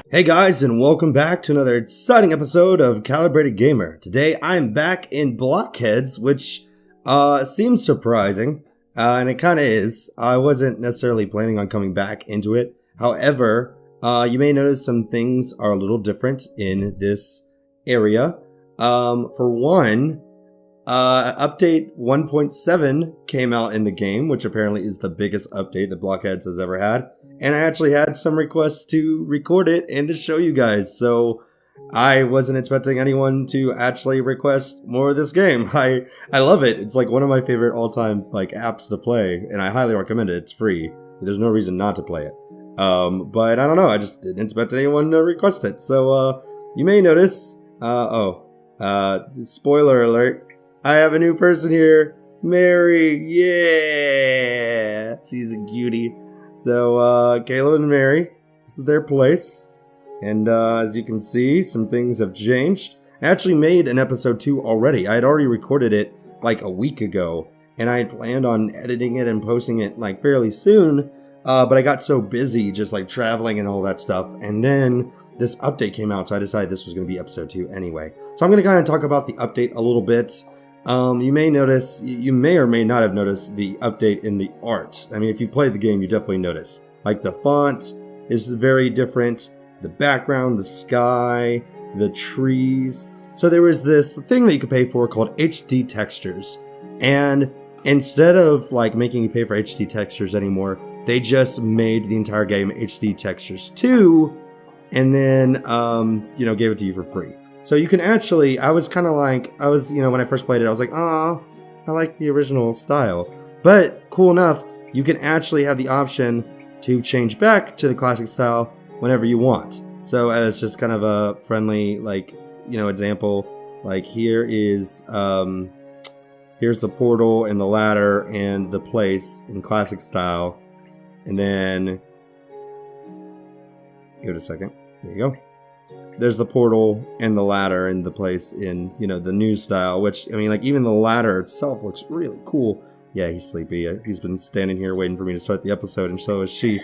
Hey guys, and welcome back to another exciting episode of Calibrated Gamer. Today I'm back in Blockheads, which seems surprising, and it kind of is. I wasn't necessarily planning on coming back into it. However, you may notice some things are a little different in this area. For one, update 1.7 came out in the game, which apparently is the biggest update that Blockheads has ever had. And I actually had some requests to record it and to show you guys, so I wasn't expecting anyone to actually request more of this game. I love it. It's like one of my favorite all-time apps to play, and I highly recommend it. It's free. There's no reason not to play it. But I don't know. I just didn't expect anyone to request it. So you may notice. Spoiler alert. I have a new person here, Mary. Yeah, she's a cutie. So, Caleb and Mary, this is their place, and as you can see, some things have changed. I actually made an episode 2 already. I had already recorded it like a week ago, and I had planned on editing it and posting it like fairly soon, but I got so busy just like traveling and all that stuff, and then this update came out, so I decided this was going to be episode 2 anyway. So I'm going to kind of talk about the update a little bit. You may notice, you may or may not have noticed the update in the art. I mean, if you played the game, you definitely notice. Like, the font is very different, the background, the sky, the trees. So there was this thing that you could pay for called HD textures. And instead of, making you pay for HD textures anymore, they just made the entire game HD textures too, and then, gave it to you for free. So you can actually, when I first played it, I was like, I like the original style. But cool enough, you can actually have the option to change back to the classic style whenever you want. So as just kind of a friendly, example, here is, here's the portal and the ladder and the place in classic style. And then, give it a second. There you go. There's the portal and the ladder and the place in, the new style, which, even the ladder itself looks really cool. Yeah, he's sleepy. He's been standing here waiting for me to start the episode, and so is she.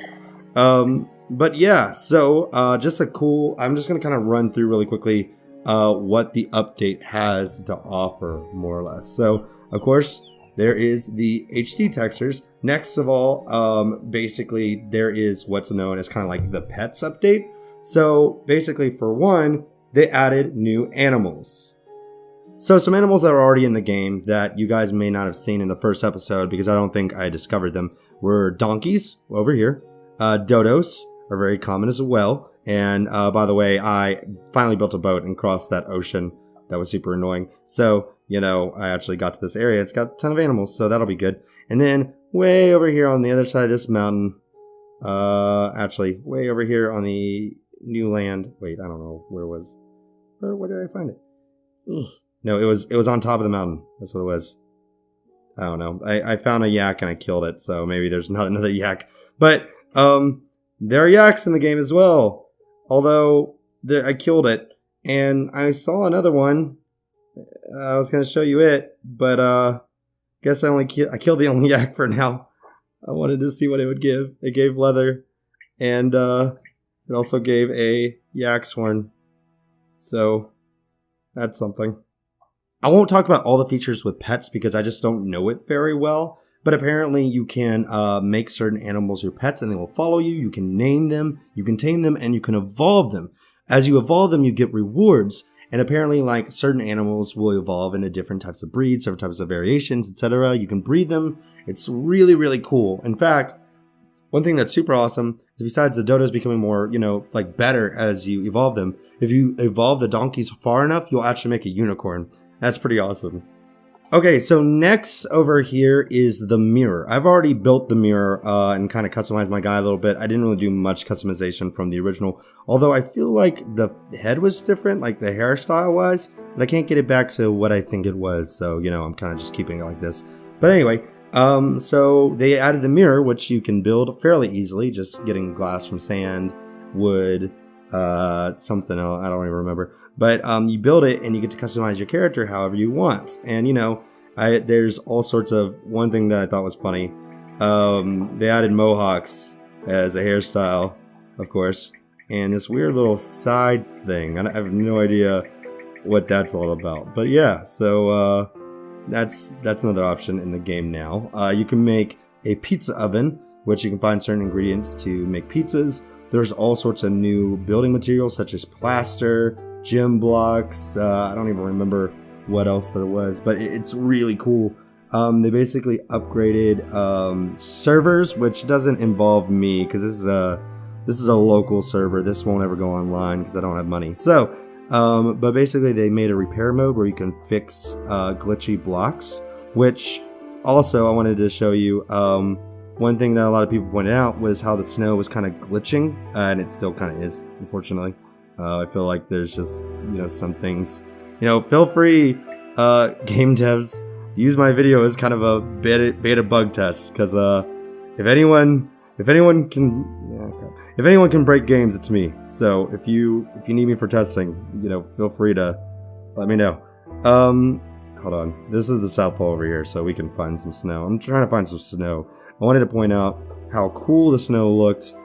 But yeah, so I'm just going to kind of run through really quickly what the update has to offer, more or less. So, of course, there is the HD textures. Next of all, basically, there is what's known as kind of like the pets update. So basically, for one, they added new animals. So some animals that are already in the game that you guys may not have seen in the first episode, because I don't think I discovered them, were donkeys over here. Dodos are very common as well. And by the way, I finally built a boat and crossed that ocean. That was super annoying. So, I actually got to this area. It's got a ton of animals, so that'll be good. And then way over here on the other side of this mountain, way over here on the new land. Wait, I don't know where it was. Where did I find it? No, it was on top of the mountain. That's what it was. I don't know. I found a yak and I killed it, so maybe there's not another yak. But there are yaks in the game as well. Although I killed it, and I saw another one. I was gonna show you it, but guess I killed the only yak for now. I wanted to see what it would give. It gave leather, and it also gave a yak's horn. So, that's something. I won't talk about all the features with pets because I just don't know it very well. But apparently you can make certain animals your pets and they will follow you. You can name them, you can tame them, and you can evolve them. As you evolve them, you get rewards. And apparently, certain animals will evolve into different types of breeds, different types of variations, etc. You can breed them. It's really, really cool. In fact, one thing that's super awesome is besides the dodos becoming more, better as you evolve them, if you evolve the donkeys far enough, you'll actually make a unicorn. That's pretty awesome. Okay, so next over here is the mirror. I've already built the mirror and kind of customized my guy a little bit. I didn't really do much customization from the original, although I feel like the head was different, like the hairstyle wise, but I can't get it back to what I think it was, so, I'm kind of just keeping it like this. But anyway, so they added the mirror, which you can build fairly easily, just getting glass from sand, wood, something else, I don't even remember. But you build it and you get to customize your character however you want. And there's all sorts of, one thing that I thought was funny, they added mohawks as a hairstyle, of course. and this weird little side thing. I have no idea what that's all about. But yeah, so that's another option in the game now. You can make a pizza oven, which you can find certain ingredients to make pizzas. There's all sorts of new building materials such as plaster, gym blocks. I don't even remember what else there was, but it's really cool. They basically upgraded servers, which doesn't involve me because this is a local server. This won't ever go online because I don't have money. So, but basically they made a repair mode where you can fix glitchy blocks, which also I wanted to show you. One thing that a lot of people pointed out was how the snow was kind of glitching, and it still kind of is, unfortunately. I feel like there's just, some things, feel free, game devs, to use my video as kind of a beta bug test, because if anyone can break games, it's me. So if you need me for testing, feel free to let me know. Hold on, this is the South Pole over here, so we can find some snow. I'm trying to find some snow. I wanted to point out how cool the snow looked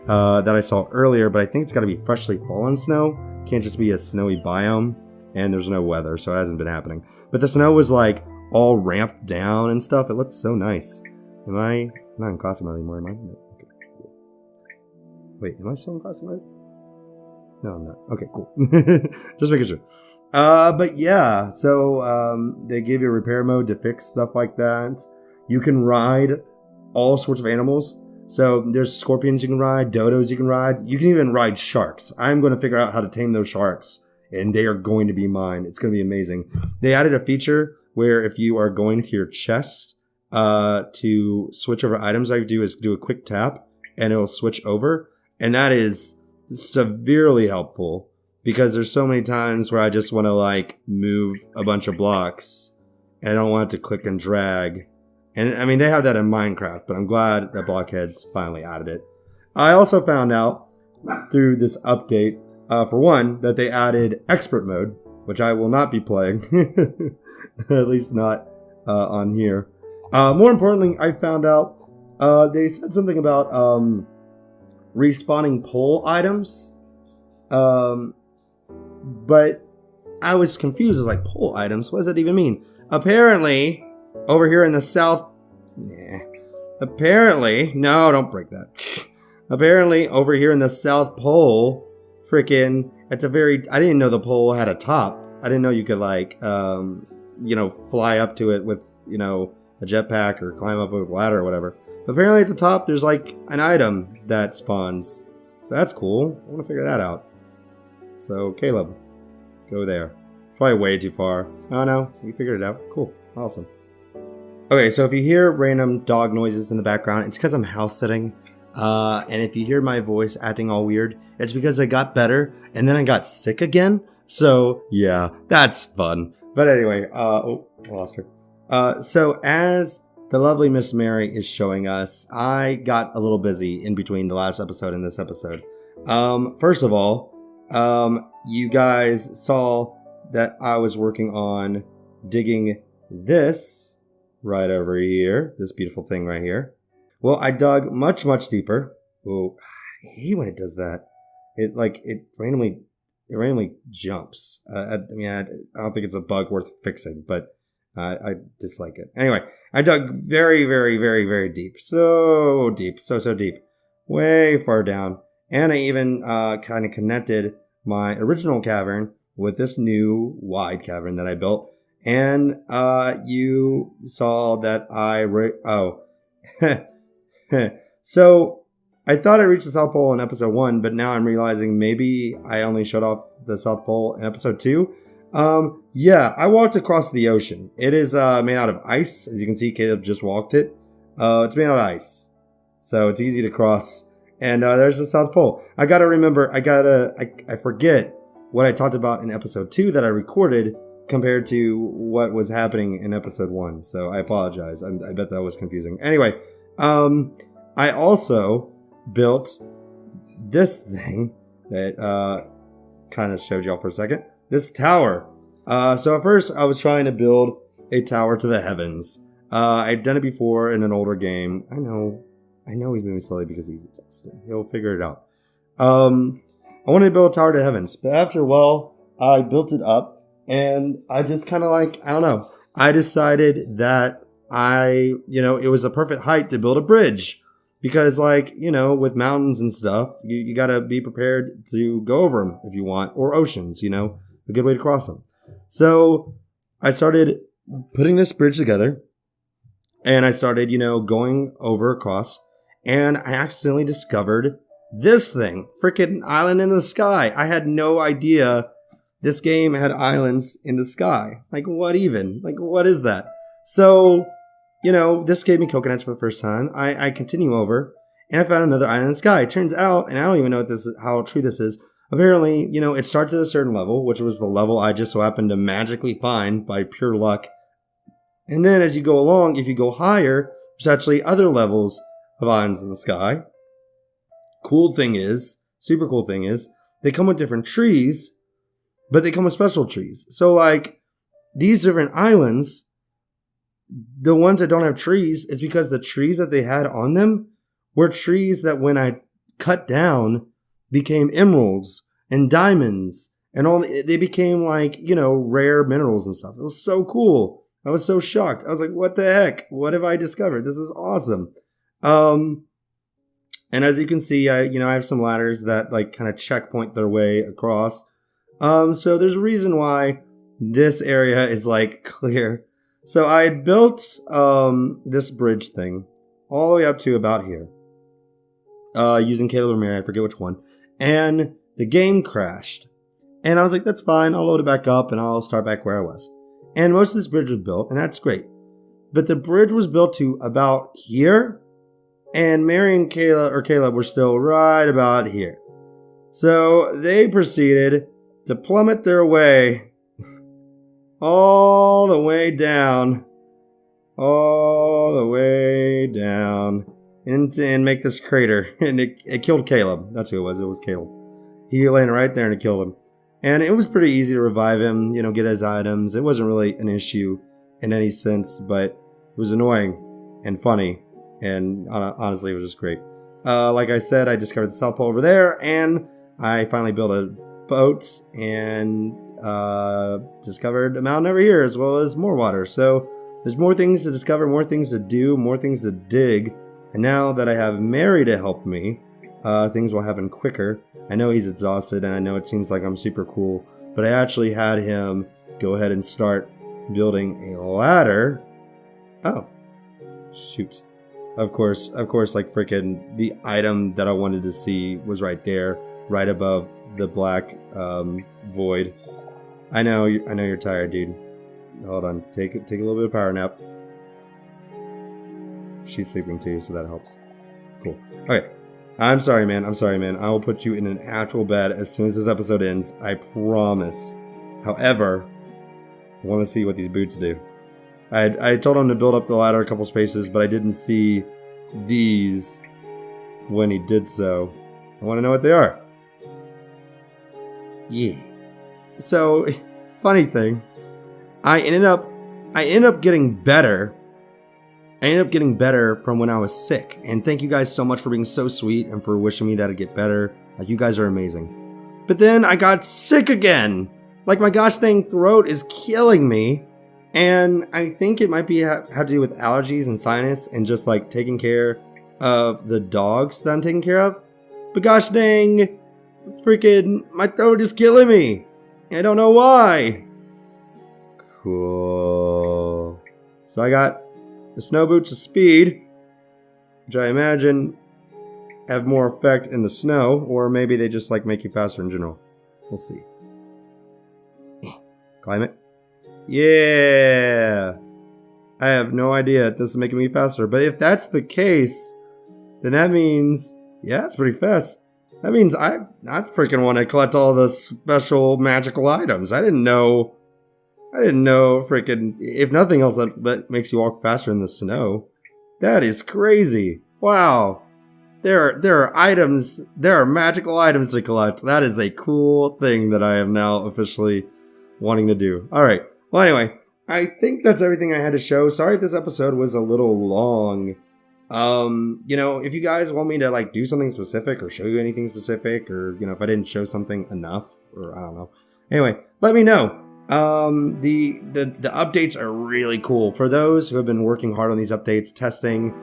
that I saw earlier, but I think it's got to be freshly fallen snow. Can't just be a snowy biome, and there's no weather, so it hasn't been happening. But the snow was like all ramped down and stuff. It looked so nice. I'm not in classic mode anymore, am I? No. Okay, cool. Wait, am I still in classic mode? No, I'm not. Okay, cool. Just making sure. But yeah, so they gave you a repair mode to fix stuff like that. You can ride all sorts of animals. So there's scorpions you can ride, dodos you can ride. You can even ride sharks. I'm going to figure out how to tame those sharks, and they are going to be mine. It's going to be amazing. They added a feature where if you are going to your chest to switch over items, all you do is do a quick tap, and it will switch over. And that is severely helpful because there's so many times where I just want to move a bunch of blocks and I don't want to click and drag. And I mean, they have that in Minecraft, but I'm glad that Blockheads finally added it. I also found out through this update, for one, that they added expert mode, which I will not be playing, at least not on here. More importantly, I found out they said something about respawning pole items, but I was confused. I was like, pole items? What does that even mean? Apparently, over here in the south, no, don't break that. Apparently, over here in the South Pole, freaking at the very, I didn't know the pole had a top. I didn't know you could fly up to it with, a jetpack or climb up a ladder or whatever. Apparently at the top, there's an item that spawns. So that's cool. I want to figure that out. So, Caleb, go there. Probably way too far. Oh no, you figured it out. Cool. Awesome. Okay, so if you hear random dog noises in the background, it's because I'm house sitting. And if you hear my voice acting all weird, it's because I got better and then I got sick again. So, yeah, that's fun. But anyway, I lost her. So as the lovely Miss Mary is showing us, I got a little busy in between the last episode and this episode. First of all, you guys saw that I was working on digging this right over here, this beautiful thing right here. Well, I dug much, much deeper. Oh, I hate when it does that. It randomly jumps. I don't think it's a bug worth fixing, but I dislike it. Anyway, I dug very, very, very, very deep. So deep. So deep. Way far down. And I even kind of connected my original cavern with this new wide cavern that I built. And you saw that So I thought I reached the South Pole in episode 1, but now I'm realizing maybe I only showed off the South Pole in episode 2. Yeah, I walked across the ocean. It is made out of ice. As you can see, Caleb just walked it. It's made out of ice, so it's easy to cross. And there's the South Pole. I gotta remember, I forget what I talked about in episode 2 that I recorded compared to what was happening in episode 1. So I apologize. I bet that was confusing. Anyway, I also built this thing that kind of showed y'all for a second. This tower. So at first I was trying to build a tower to the heavens. I've done it before in an older game. I know he's moving slowly because he's exhausted. He'll figure it out. I wanted to build a tower to heavens. But after a while, I built it up. And I just kind of like, I don't know. I decided that it was a perfect height to build a bridge. Because like, with mountains and stuff, you got to be prepared to go over them if you want. Or oceans, a good way to cross them. So I started putting this bridge together. And I started, going over across. And I accidentally discovered this thing. Freaking island in the sky. I had no idea this game had islands in the sky. Like, what even? Like, what is that? So, this gave me coconuts for the first time. I continue over, and I found another island in the sky. It turns out, and I don't even know how true this is, apparently, it starts at a certain level, which was the level I just so happened to magically find by pure luck. And then as you go along, if you go higher, there's actually other levels of islands in the sky. Super cool thing is, they come with different trees, but they come with special trees. So, like, these different islands, the ones that don't have trees, it's because the trees that they had on them were trees that when I cut down became emeralds and diamonds and they became like, rare minerals and stuff. It was so cool. I was so shocked. I was like, what the heck? What have I discovered? This is awesome. And as you can see, I have some ladders that like kind of checkpoint their way across. So there's a reason why this area is like clear. So I had built this bridge thing all the way up to about here. Using Krale or Mary, I forget which one. And the game crashed. And I was like, that's fine. I'll load it back up and I'll start back where I was. And most of this bridge was built, and that's great. But the bridge was built to about here. And Mary and Caleb were still right about here. So they proceeded to plummet their way all the way down, and make this crater. And it killed Caleb. That's who it was. It was Caleb. He landed right there and it killed him. And it was pretty easy to revive him, get his items. It wasn't really an issue in any sense, but it was annoying and funny. And honestly, it was just great. Like I said, I discovered the South Pole over there, and I finally built a boat and discovered a mountain over here, as well as more water. So there's more things to discover, more things to do, more things to dig. And now that I have Mary to help me, things will happen quicker. I know he's exhausted, and I know it seems like I'm super cool, but I actually had him go ahead and start building a ladder. Oh, shoot. Of course, like freaking the item that I wanted to see was right there, right above the black void. I know you're tired, dude. Hold on, take a little bit of power nap. She's sleeping too, so that helps. Cool. Okay, I'm sorry, man. I will put you in an actual bed as soon as this episode ends. I promise. However, I want to see what these boots do. I told him to build up the ladder a couple spaces, but I didn't see these when he did so. I want to know what they are. Yeah. So, funny thing, I ended up getting better. I ended up getting better from when I was sick. And thank you guys so much for being so sweet and for wishing me that I'd get better. Like, you guys are amazing. But then I got sick again. Like, my gosh dang throat is killing me. And I think it might be have to do with allergies and sinus and just like taking care of the dogs that I'm taking care of. But gosh dang, freaking my throat is killing me. I don't know why. Cool. So I got the snow boots of speed, which I imagine have more effect in the snow, or maybe they just like make you faster in general. We'll see. Climate. Yeah, I have no idea if this is making me faster, but if that's the case, then that means, yeah, it's pretty fast. That means I freaking want to collect all the special magical items. I didn't know freaking, if nothing else that makes you walk faster in the snow. That is crazy. Wow. There are magical items to collect. That is a cool thing that I am now officially wanting to do. All right. Well, anyway, I think that's everything I had to show. Sorry if this episode was a little long, You know, if you guys want me to like do something specific or show you anything specific, or you know, if I didn't show something enough, or I don't know. Anyway, let me know. The updates are really cool for those who have been working hard on these updates, testing,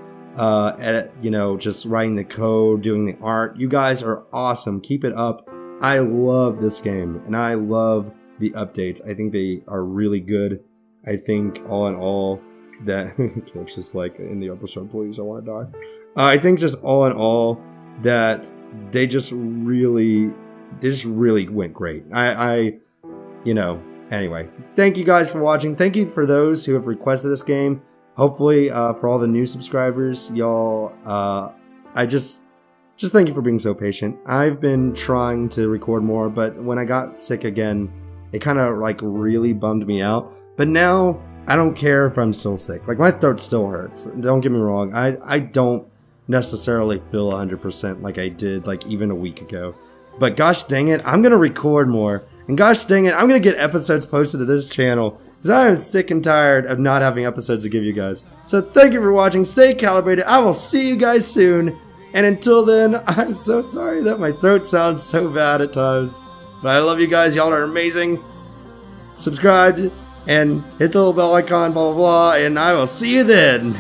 you know, just writing the code, doing the art. You guys are awesome. Keep it up. I love this game and I love the updates. I think they are really good. I think all in all that Caleb's just like in the upper show, please, I want to die. I think just all in all that they just really went great. You know, anyway, thank you guys for watching. Thank you for those who have requested this game. Hopefully, for all the new subscribers, y'all, I just thank you for being so patient. I've been trying to record more, but when I got sick again, it kind of like really bummed me out. But now I don't care if I'm still sick. Like my throat still hurts. Don't get me wrong. I don't necessarily feel 100% like I did like even a week ago. But gosh dang it, I'm gonna record more. And gosh dang it, I'm gonna get episodes posted to this channel. Because I am sick and tired of not having episodes to give you guys. So thank you for watching. Stay calibrated. I will see you guys soon. And until then, I'm so sorry that my throat sounds so bad at times. But I love you guys. Y'all are amazing. Subscribe and hit the little bell icon, blah, blah, blah. And I will see you then.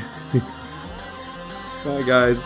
Bye, guys.